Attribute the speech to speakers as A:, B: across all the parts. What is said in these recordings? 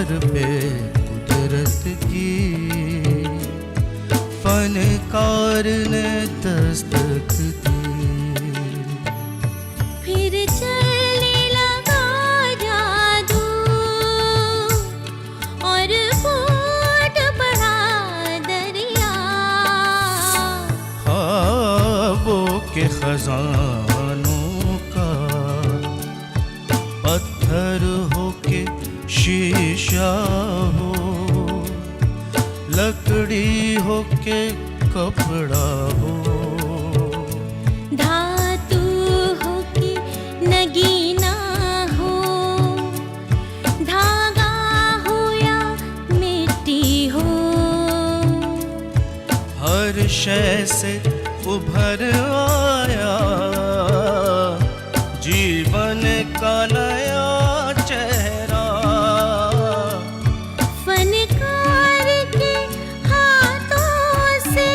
A: Sir पे कुदरत की फनकार ने दस्तक दी।
B: फिर चलने लगा जादू और फूट पड़ा दरिया।
A: ख्वाबों के खजानों का पत्थर हो के शीशा हो, लकड़ी हो के कपड़ा हो,
B: धातु हो कि नगीना हो, धागा हो या मिट्टी हो।
A: हर शय से उभर आया जीवन का नया चेहरा।
B: फनकार के हाथों से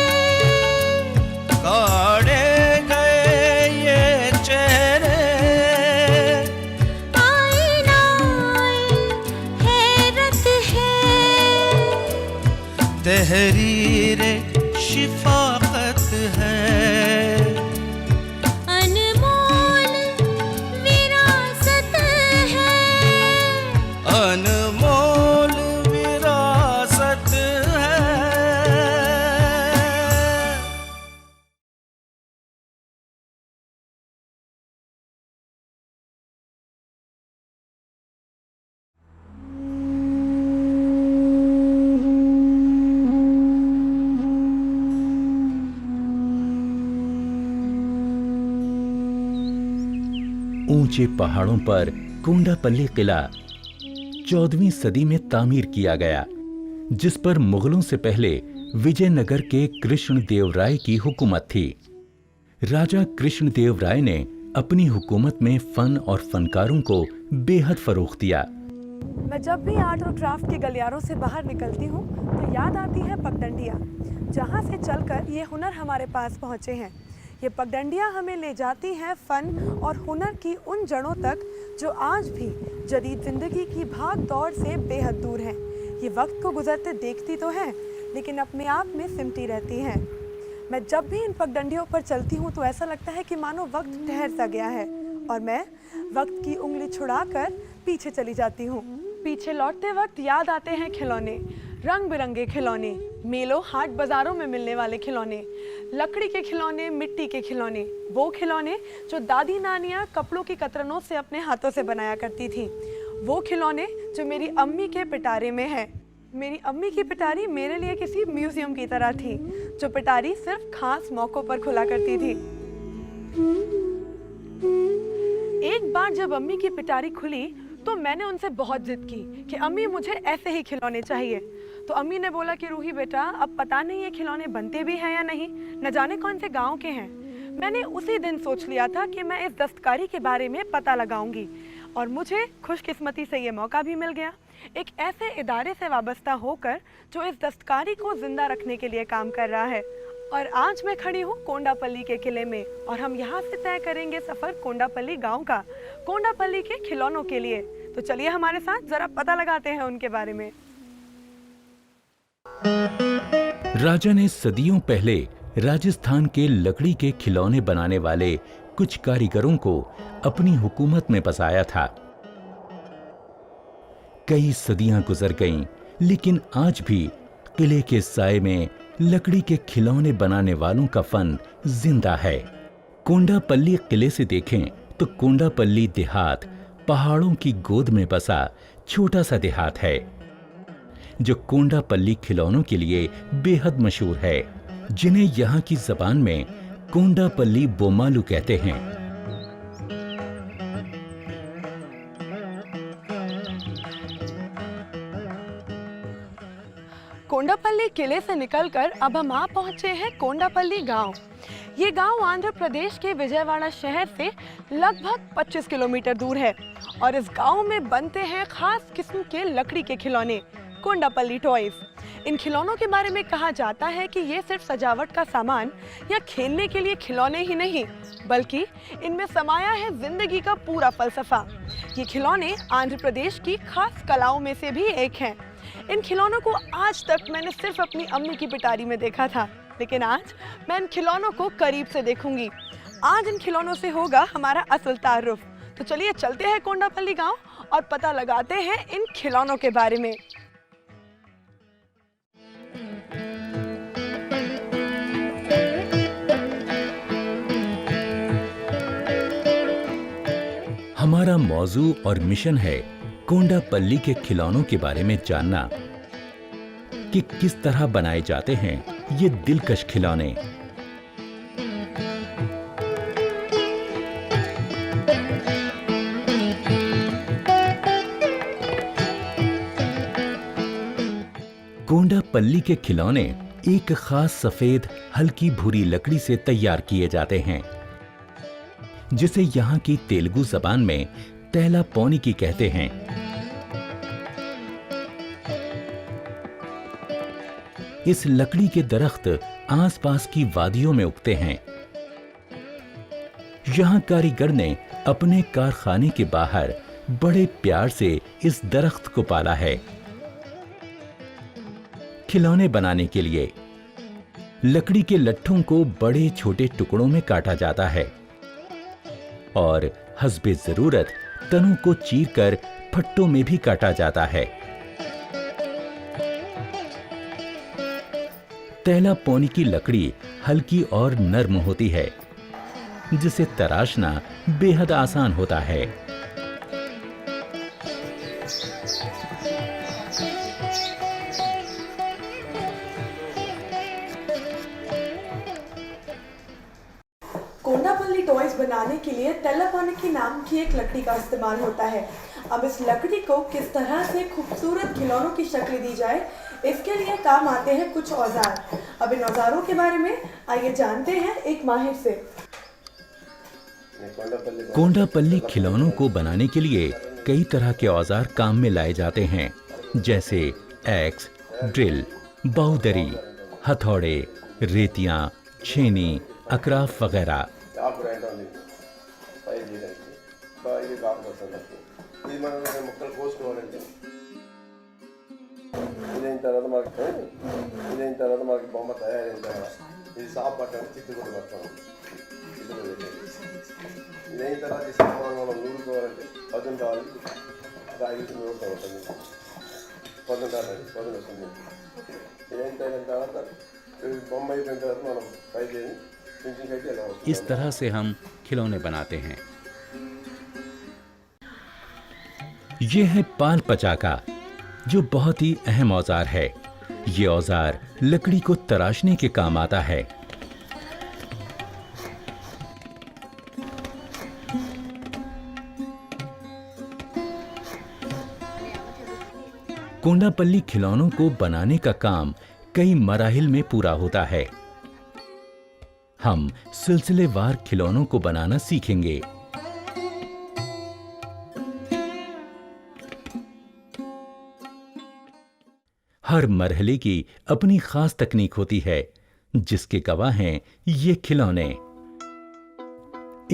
A: काढ़े गए ये चेहरे,
B: आईना हैरत है,
A: तहरीरे शिफाकत है,
B: अनमोल विरासत है,
A: अनमोल विरासत है।
C: ऊंचे पहाड़ों पर कोंडापल्ली किला 14वीं सदी में तामीर किया गया, जिस पर मुगलों से पहले विजयनगर के कृष्णदेव राय की हुकूमत थी। राजा कृष्णदेव राय ने अपनी हुकूमत में फन और फनकारों को बेहद फरोख्त दिया।
D: मैं जब भी आर्ट और क्राफ्ट के गलियारों से बाहर निकलती हूँ तो याद आती है पगडंडियाँ, जहाँ से चलकर ये हुनर हमारे पास पहुँचे हैं। ये पगडंडियाँ हमें ले जाती हैं फ़न और हुनर की उन जड़ों तक जो आज भी जदीद ज़िंदगी की भाग दौड़ से बेहद दूर हैं। ये वक्त को गुजरते देखती तो हैं, लेकिन अपने आप में सिमटी रहती हैं। मैं जब भी इन पगडंडियों पर चलती हूँ तो ऐसा लगता है कि मानो वक्त ठहर सा गया है और मैं वक्त की उंगली छुड़ाकर पीछे चली जाती हूँ। पीछे लौटते वक्त याद आते हैं खिलौने, रंग बिरंगे खिलौने, मेलों हाट बाज़ारों में मिलने वाले खिलौने, लकड़ी के खिलौने, मिट्टी के खिलौने, वो खिलौने जो दादी नानियाँ कपड़ों की कतरनों से अपने हाथों से बनाया करती थी, वो खिलौने जो मेरी अम्मी के पिटारे में है। मेरी अम्मी की पिटारी मेरे लिए किसी म्यूजियम की तरह थी, जो पिटारी सिर्फ खास मौक़ों पर खुला करती थी। एक बार जब अम्मी की पिटारी खुली तो मैंने उनसे बहुत जिद की कि अम्मी मुझे ऐसे ही खिलौने चाहिए। तो अम्मी ने बोला कि रूही बेटा, अब पता नहीं ये खिलौने बनते भी हैं या नहीं, न जाने कौन से गांव के हैं। मैंने उसी दिन सोच लिया था कि मैं इस दस्तकारी के बारे में पता लगाऊंगी और मुझे खुशकिस्मती से ये मौका भी मिल गया, एक ऐसे इदारे से वाबस्ता होकर जो इस दस्तकारी को जिंदा रखने के लिए काम कर रहा है। और आज मैं खड़ी हूँ कोंडापल्ली के किले में और हम यहाँ से तय करेंगे सफ़र कोंडापल्ली गांव का, कोंडापल्ली के खिलौनों के लिए। तो चलिए हमारे साथ ज़रा पता लगाते हैं उनके बारे में।
C: राजा ने सदियों पहले राजस्थान के लकड़ी के खिलौने बनाने वाले कुछ कारीगरों को अपनी हुकूमत में बसाया था। कई सदियां गुजर गईं, लेकिन आज भी किले के साए में लकड़ी के खिलौने बनाने वालों का फन जिंदा है। कोंडापल्ली किले से देखें तो कोंडापल्ली देहात पहाड़ों की गोद में बसा छोटा सा देहात है, जो कोंडापल्ली खिलौनों के लिए बेहद मशहूर है, जिन्हें यहाँ की जबान में कोंडापल्ली बोमालू कहते हैं।
D: कोंडापल्ली किले से निकलकर अब हम आ पहुंचे हैं कोंडापल्ली गांव। ये गांव आंध्र प्रदेश के विजयवाड़ा शहर से लगभग 25 किलोमीटर दूर है और इस गांव में बनते हैं खास किस्म के लकड़ी के खिलौने, कोंडापल्ली टॉयज। इन खिलौनों के बारे में कहा जाता है कि ये सिर्फ सजावट का सामान या खेलने के लिए खिलौने ही नहीं, बल्कि इनमें समाया है जिंदगी का पूरा फलसफा। ये खिलौने आंध्र प्रदेश की खास कलाओं में से भी एक हैं। इन खिलौनों को आज तक मैंने सिर्फ अपनी अम्मी की पिटारी में देखा था, लेकिन आज मैं इन खिलौनों को करीब से देखूंगी। आज इन खिलौनों से होगा हमारा असल तारुफ। तो चलिए चलते हैं कोंडापल्ली गांव और पता लगाते हैं इन खिलौनों के बारे में।
C: हमारा मौजू और मिशन है कोंडापल्ली के खिलौनों के बारे में जानना कि किस तरह बनाए जाते हैं ये दिलकश खिलौने। कोंडापल्ली के खिलौने एक खास सफेद हल्की भूरी लकड़ी से तैयार किए जाते हैं, जिसे यहाँ की तेलुगु जबान में तैला पौनिकी कहते हैं। इस लकड़ी के दरख्त आसपास की वादियों में उगते हैं। यहाँ कारीगर ने अपने कारखाने के बाहर बड़े प्यार से इस दरख्त को पाला है। खिलौने बनाने के लिए लकड़ी के लट्ठों को बड़े छोटे टुकड़ों में काटा जाता है और हस्बे जरूरत तनों को चीरकर फट्टों में भी काटा जाता है। तैला पौनी की लकड़ी हल्की और नर्म होती है, जिसे तराशना बेहद आसान होता है।
D: कोंडापल्ली टॉयज बनाने के लिए तैला पौनिकी नाम की एक लकड़ी का इस्तेमाल होता है। अब इस लकड़ी को किस तरह से खूबसूरत खिलौनों की शक्ल दी जाए, इसके लिए काम आते हैं कुछ औजार। अब इन औजारों के बारे में आइए जानते हैं एक माहिर से।
C: कोंडापल्ली खिलौनों को बनाने के लिए कई तरह के औजार काम में लाए जाते हैं, जैसे एक्स, ड्रिल, बाउदरी, हथौड़े, रेतियां, छेनी, अकराफ वगैरह। इस तरह से हम खिलौने बनाते हैं। ये है पाल पचाका, जो बहुत ही अहम औजार है। ये औजार लकड़ी को तराशने के काम आता है। कोंडापल्ली खिलौनों को बनाने का काम कई मराहिल में पूरा होता है। हम सिलसिलेवार खिलौनों को बनाना सीखेंगे। हर मरहले की अपनी खास तकनीक होती है, जिसके गवाह हैं ये खिलौने।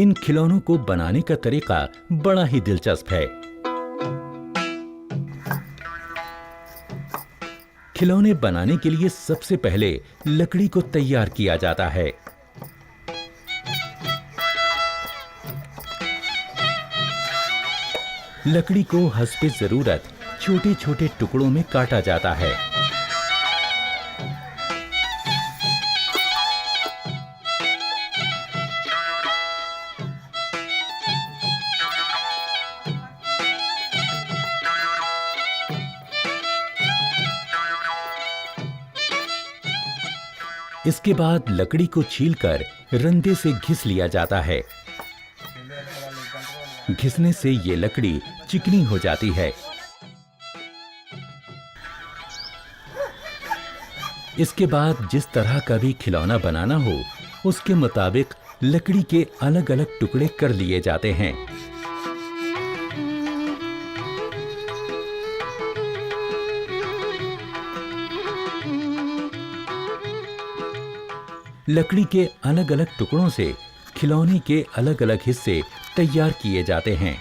C: इन खिलौनों को बनाने का तरीका बड़ा ही दिलचस्प है। खिलौने बनाने के लिए सबसे पहले लकड़ी को तैयार किया जाता है। लकड़ी को हस्बे जरूरत छोटे छोटे टुकड़ों में काटा जाता है। इसके बाद लकड़ी को छीलकर रंदे से घिस लिया जाता है। घिसने से ये लकड़ी चिकनी हो जाती है। इसके बाद जिस तरह का भी खिलौना बनाना हो, उसके मुताबिक लकड़ी के अलग अलग टुकड़े कर लिए जाते हैं। लकड़ी के अलग अलग टुकड़ों से खिलौने के अलग अलग हिस्से तैयार किए जाते हैं।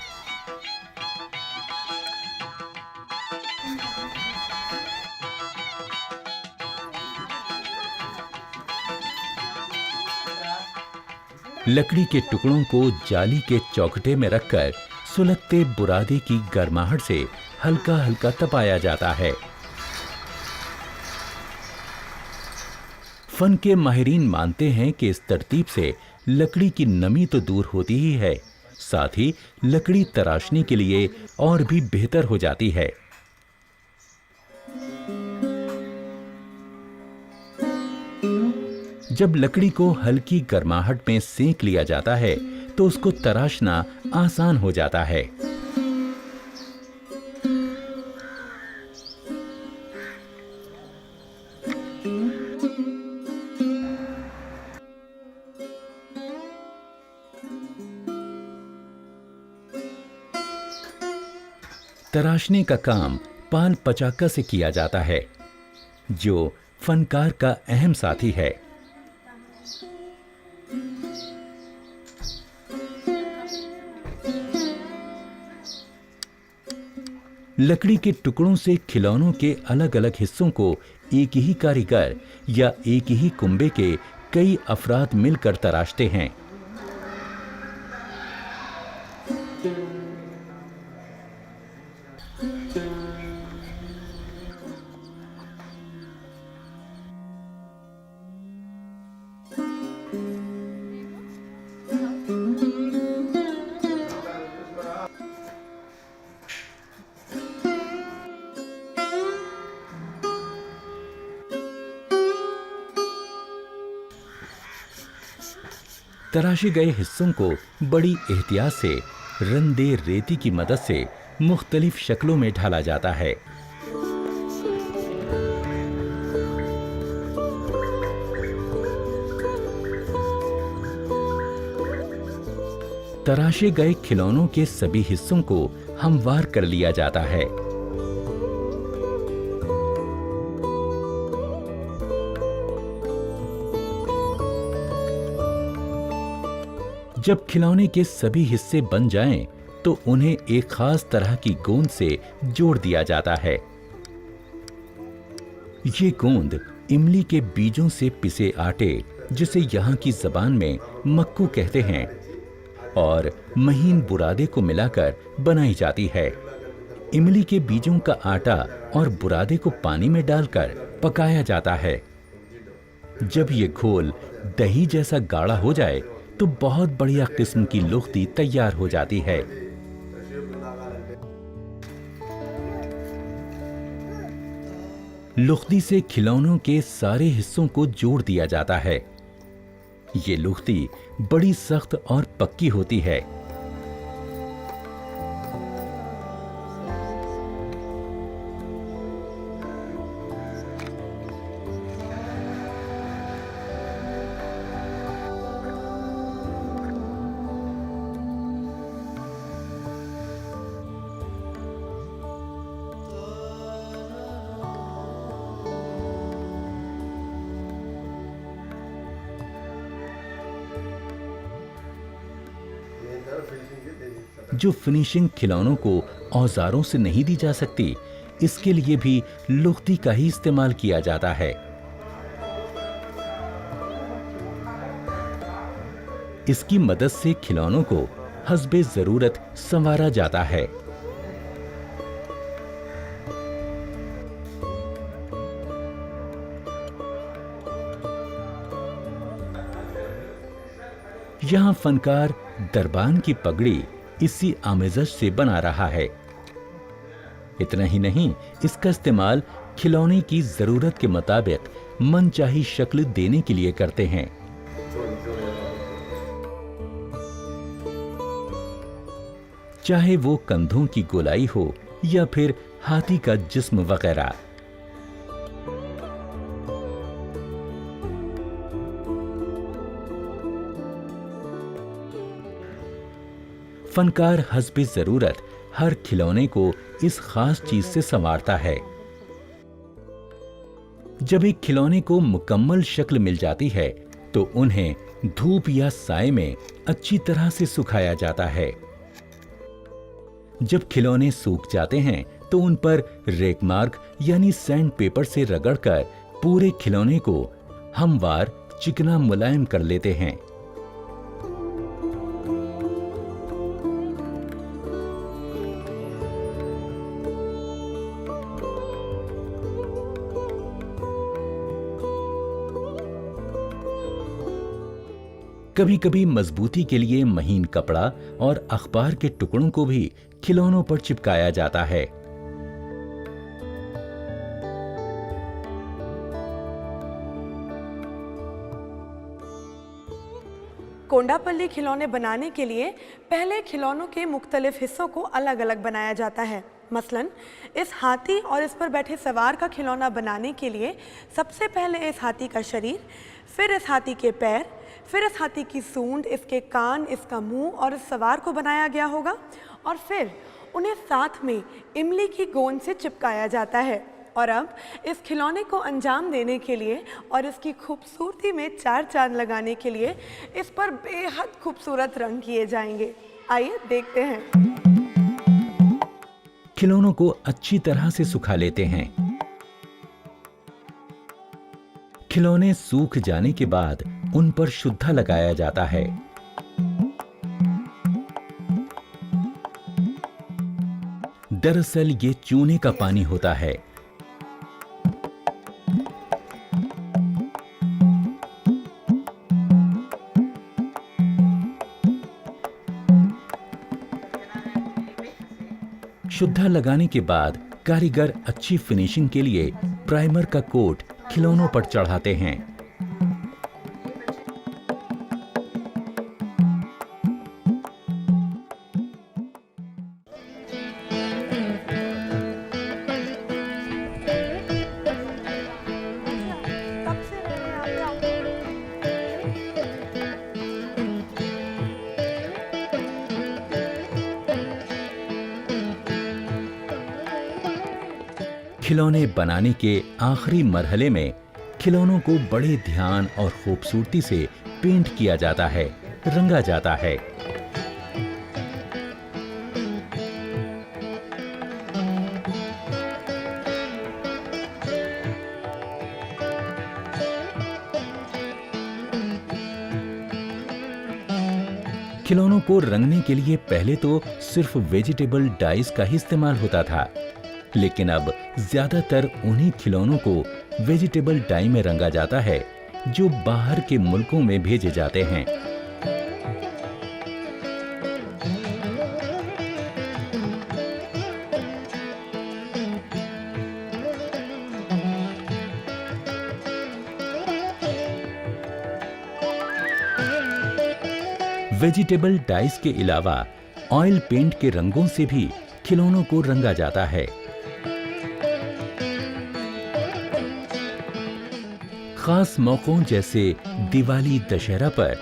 C: लकड़ी के टुकड़ों को जाली के चौखटे में रखकर सुलगते बुरादे की गर्माहट से हल्का हल्का तपाया जाता है। फन के माहिरीन मानते हैं कि इस तरतीब से लकड़ी की नमी तो दूर होती ही है, साथ ही लकड़ी तराशने के लिए और भी बेहतर हो जाती है। जब लकड़ी को हल्की गर्माहट में सेंक लिया जाता है तो उसको तराशना आसान हो जाता है। तराशने का काम पाल पचाका से किया जाता है, जो फनकार का अहम साथी है। लकड़ी के टुकड़ों से खिलौनों के अलग अलग हिस्सों को एक ही कारीगर या एक ही कुंबे के कई अफराद मिलकर तराशते हैं। तराशे गए हिस्सों को बड़ी एहतियात से रंदे रेती की मदद से मुख्तलिफ शक्लों में ढाला जाता है। तराशे गए खिलौनों के सभी हिस्सों को हमवार कर लिया जाता है। जब खिलौने के सभी हिस्से बन जाएं, तो उन्हें एक खास तरह की गोंद से जोड़ दिया जाता है। ये गोंद इमली के बीजों से पिसे आटे, जिसे यहाँ की जबान में मक्कू कहते हैं, और महीन बुरादे को मिलाकर बनाई जाती है। इमली के बीजों का आटा और बुरादे को पानी में डालकर पकाया जाता है। जब ये घोल दही जैसा गाढ़ा हो जाए तो बहुत बढ़िया किस्म की लुख्ती तैयार हो जाती है। लुख्ती से खिलौनों के सारे हिस्सों को जोड़ दिया जाता है। ये लुख्ती बड़ी सख्त और पक्की होती है। जो फिनिशिंग खिलौनों को औजारों से नहीं दी जा सकती, इसके लिए भी लुख्ती का ही इस्तेमाल किया जाता है। इसकी मदद से खिलौनों को हस्बे जरूरत संवारा जाता है। यहां फनकार दरबान की पगड़ी इसी आमेज़ज से बना रहा है। इतना ही नहीं, इसका इस्तेमाल खिलौने की जरूरत के मुताबिक मनचाही शक्ल देने के लिए करते हैं। चाहे वो कंधों की गोलाई हो या फिर हाथी का जिस्म वगैरह। फनकार हस्बे जरूरत हर खिलौने को इस खास चीज से संवारता है। जब एक खिलौने को मुकम्मल शक्ल मिल जाती है तो उन्हें धूप या साए में अच्छी तरह से सुखाया जाता है। जब खिलौने सूख जाते हैं तो उन पर रेकमार्क यानी सैंड पेपर से रगड़कर पूरे खिलौने को हमवार चिकना मुलायम कर लेते हैं। कभी कभी मजबूती के लिए महीन कपड़ा और अखबार के टुकड़ों को भी खिलौनों पर चिपकाया जाता है।
D: कोंडापल्ली खिलौने बनाने के लिए पहले खिलौनों के मुख्तलिफ हिस्सों को अलग अलग बनाया जाता है। मसलन इस हाथी और इस पर बैठे सवार का खिलौना बनाने के लिए सबसे पहले इस हाथी का शरीर, फिर इस हाथी के पैर, फिर इस हाथी की सूंड, इसके कान, इसका मुंह और इस सवार को बनाया गया होगा और फिर उन्हें साथ में इमली की गोंद से चिपकाया जाता है। और अब इस खिलौने को अंजाम देने के लिए और इसकी खूबसूरती में चार चांद लगाने के लिए इस पर बेहद खूबसूरत रंग किए जाएंगे। आइए देखते हैं।
C: खिलौनों को अच्छी तरह से सुखा लेते हैं। खिलौने सूख जाने के बाद उन पर शुद्धा लगाया जाता है। दरअसल ये चूने का पानी होता है। शुद्धा लगाने के बाद कारीगर अच्छी फिनिशिंग के लिए प्राइमर का कोट खिलौनों पर चढ़ाते हैं। खिलौने बनाने के आखिरी मरहले में खिलौनों को बड़े ध्यान और खूबसूरती से पेंट किया जाता है, रंगा जाता है। खिलौनों को रंगने के लिए पहले तो सिर्फ वेजिटेबल डाइस का ही इस्तेमाल होता था, लेकिन अब ज्यादातर उन्हीं खिलौनों को वेजिटेबल डाई में रंगा जाता है जो बाहर के मुल्कों में भेजे जाते हैं। वेजिटेबल डाइस के अलावा ऑयल पेंट के रंगों से भी खिलौनों को रंगा जाता है। खास मौकों जैसे दिवाली, दशहरा पर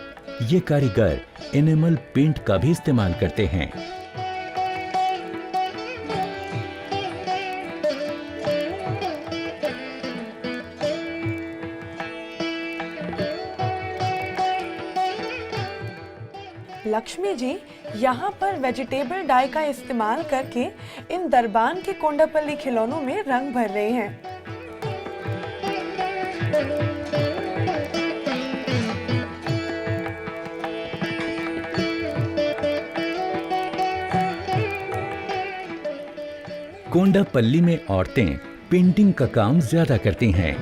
C: ये कारीगर एनिमल पेंट का भी इस्तेमाल करते हैं।
D: लक्ष्मी जी यहाँ पर वेजिटेबल डाई का इस्तेमाल करके इन दरबान के कोंडापल्ली खिलौनों में रंग भर रहे हैं।
C: कोंडापल्ली में औरतें पेंटिंग का काम ज्यादा करती हैं।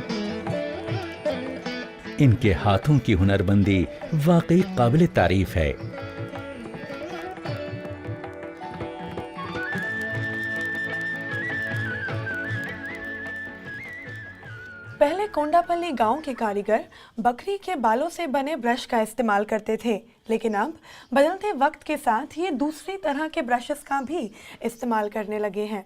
C: इनके हाथों की हुनरमंदी वाकई काबिले तारीफ है।
D: पहले कोंडापल्ली गांव के कारीगर बकरी के बालों से बने ब्रश का इस्तेमाल करते थे, लेकिन अब बदलते वक्त के साथ ये दूसरी तरह के ब्रशेस का भी इस्तेमाल करने लगे हैं।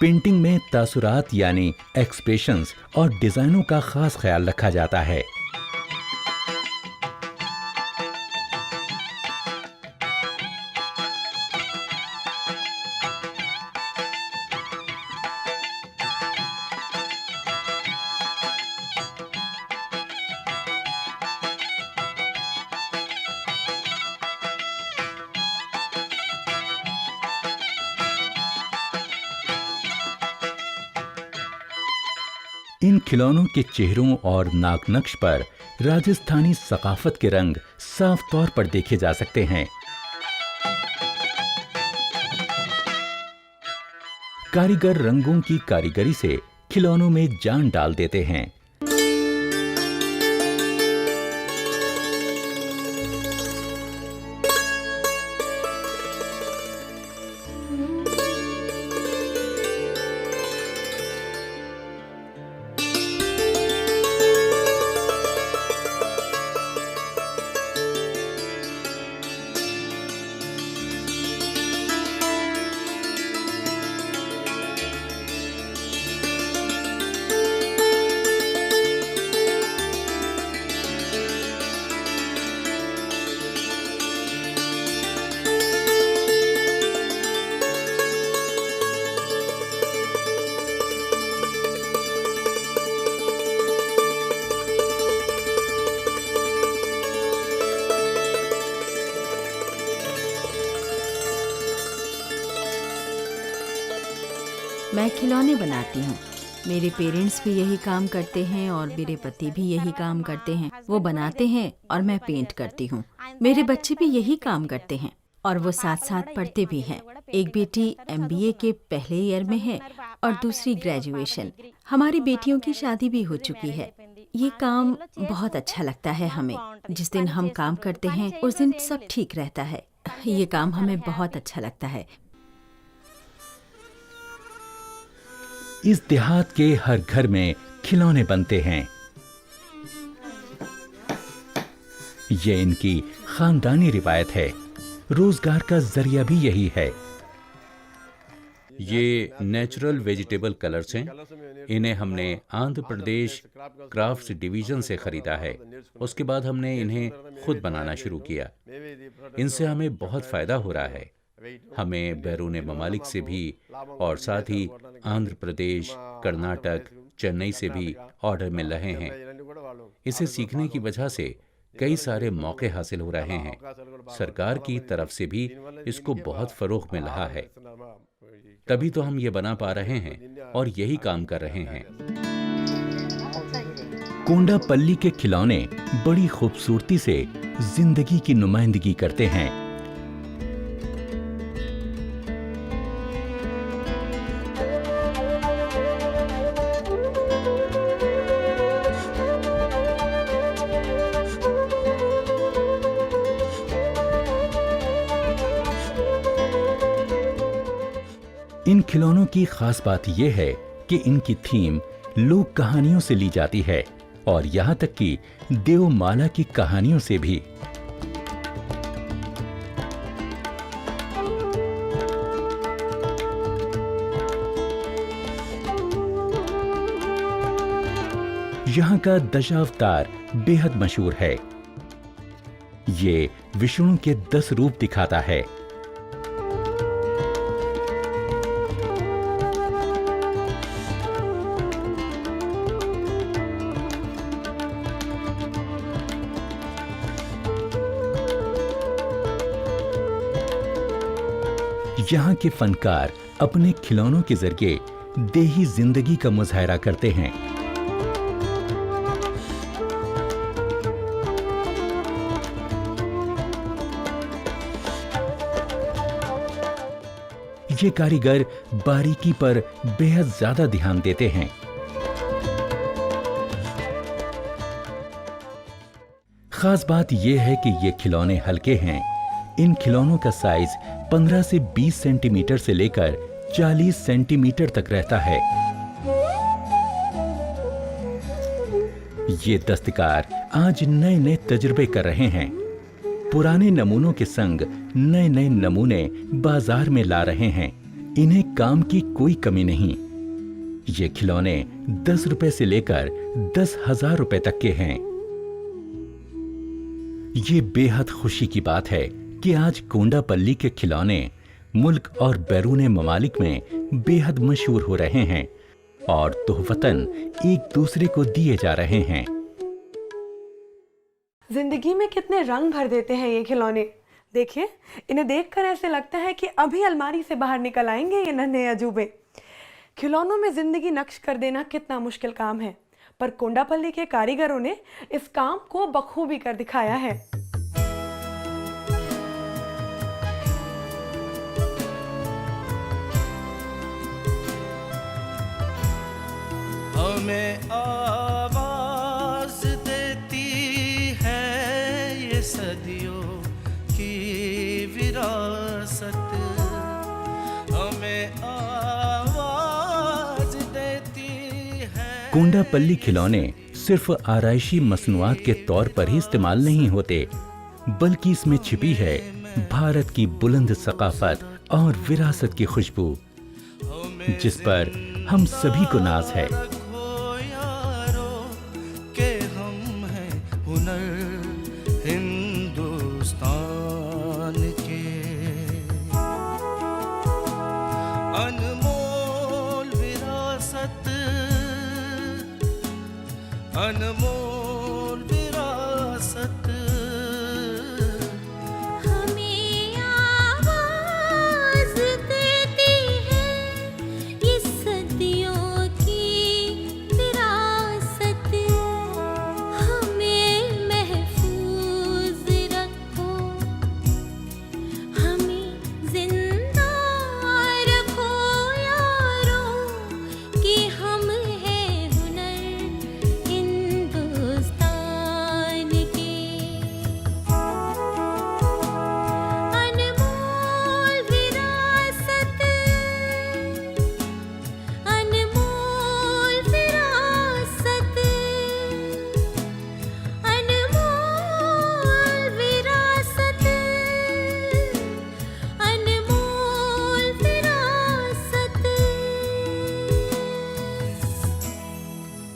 C: पेंटिंग में तासुरात यानी एक्सप्रेशंस और डिजाइनों का खास ख्याल रखा जाता है। इन खिलौनों के चेहरों और नाक नक्श पर राजस्थानी सकाफत के रंग साफ तौर पर देखे जा सकते हैं। कारीगर रंगों की कारीगरी से खिलौनों में जान डाल देते हैं।
E: मैं खिलौने बनाती हूँ। मेरे पेरेंट्स भी यही काम करते हैं और मेरे पति भी यही काम करते हैं। वो बनाते हैं और मैं पेंट करती हूँ। मेरे बच्चे भी यही काम करते हैं और वो साथ साथ पढ़ते भी हैं। एक बेटी MBA के पहले ईयर में है और दूसरी ग्रेजुएशन। हमारी बेटियों की शादी भी हो चुकी है। ये काम बहुत अच्छा लगता है हमें। जिस दिन हम काम करते हैं उस दिन सब ठीक रहता है। ये काम हमें बहुत अच्छा लगता है।
C: इस देहात के हर घर में खिलौने बनते हैं। ये इनकी खानदानी रिवायत है। रोजगार का जरिया भी यही है।
F: ये नेचुरल वेजिटेबल कलर्स हैं। इन्हें हमने आंध्र प्रदेश क्राफ्ट्स डिवीजन से खरीदा है। उसके बाद हमने इन्हें खुद बनाना शुरू किया। इनसे हमें बहुत फायदा हो रहा है। हमें बैरून ममालिक से भी और साथ ही आंध्र प्रदेश, कर्नाटक, चेन्नई से भी ऑर्डर मिल रहे हैं। इसे सीखने की वजह से कई सारे मौके हासिल हो रहे हैं। सरकार की तरफ से भी इसको बहुत फरोग मिल रहा है। तभी तो हम ये बना पा रहे हैं और यही काम कर रहे हैं।
C: कोंडापल्ली के खिलौने बड़ी खूबसूरती से जिंदगी की नुमाइंदगी करते हैं। इन खिलौनों की खास बात यह है कि इनकी थीम लोक कहानियों से ली जाती है और यहाँ तक कि देवमाला की कहानियों से भी। यहाँ का दशावतार बेहद मशहूर है। ये विष्णु के 10 रूप दिखाता है। यहाँ के फनकार अपने खिलौनों के जरिए देही जिंदगी का मुजाहरा करते हैं। ये कारीगर बारीकी पर बेहद ज्यादा ध्यान देते हैं। खास बात यह है कि ये खिलौने हल्के हैं। इन खिलौनों का साइज 15 से 20 सेंटीमीटर से लेकर 40 सेंटीमीटर तक रहता है। ये दस्तकार आज नए नए तजुर्बे कर रहे हैं। पुराने नमूनों के संग नए नए नमूने बाजार में ला रहे हैं। इन्हें काम की कोई कमी नहीं। ये खिलौने 10 रुपए से लेकर 10,000 रुपए तक के हैं। ये बेहद खुशी की बात है कि आज कोंडापल्ली के खिलौने मुल्क और बैरून ममालिक में बेहद मशहूर हो रहे हैं और तोहफतन एक दूसरे को दिए जा रहे हैं।
D: जिंदगी में कितने रंग भर देते हैं ये खिलौने। देखिए, इन्हें देखकर ऐसे लगता है कि अभी अलमारी से बाहर निकल आएंगे ये नन्हे अजूबे। खिलौनों में जिंदगी नक्श कर देना कितना मुश्किल काम है, पर कोंडापल्ली के कारीगरों ने इस काम को बखूबी कर दिखाया है।
A: हमें आवाज देती है ये सदियों की विरासत, हमें आवाज देती है।
C: कोंडापल्ली खिलौने सिर्फ आराइशी मसनूआत के तौर पर ही इस्तेमाल नहीं होते, बल्कि इसमें छिपी है भारत की बुलंद सकाफत और विरासत की खुशबू, जिस पर हम सभी को नाज है।
A: रखो यारो के हम हैं हुनर हिंदुस्तान के, अनमोल विरासत, अनमोल विरासत।
B: हमें आवाज देती है ये सदियों की विरासत, हमें महफूज रखो, हमें जिंदा रखो यारो कि हम हैं हुनर हिंदुस्तान के। अनमोल विरासत, अनमोल विरासत, अनमोल विरासत, अनमोल विरासत।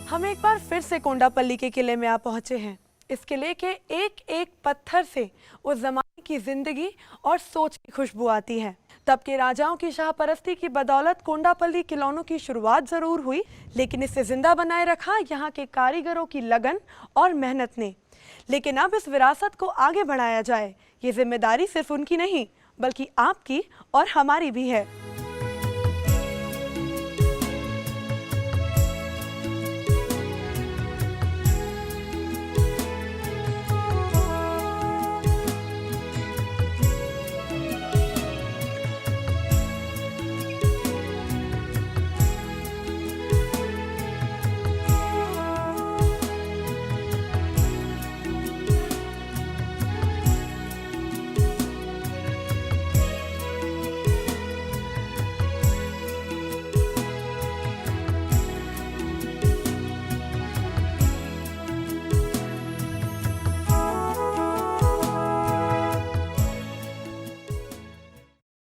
D: हम एक बार फिर से कोंडापल्ली के किले में आ पहुंचे हैं। इस किले के एक एक पत्थर से उस जमाने की जिंदगी और सोच की खुशबू आती है। तब के राजाओं की शाहपरस्ती की बदौलत कोंडापल्ली खिलौनों की शुरुआत जरूर हुई, लेकिन इसे जिंदा बनाए रखा यहाँ के कारीगरों की लगन और मेहनत ने। लेकिन अब इस विरासत को आगे बढ़ाया जाए, ये जिम्मेदारी सिर्फ उनकी नहीं बल्कि आपकी और हमारी भी है।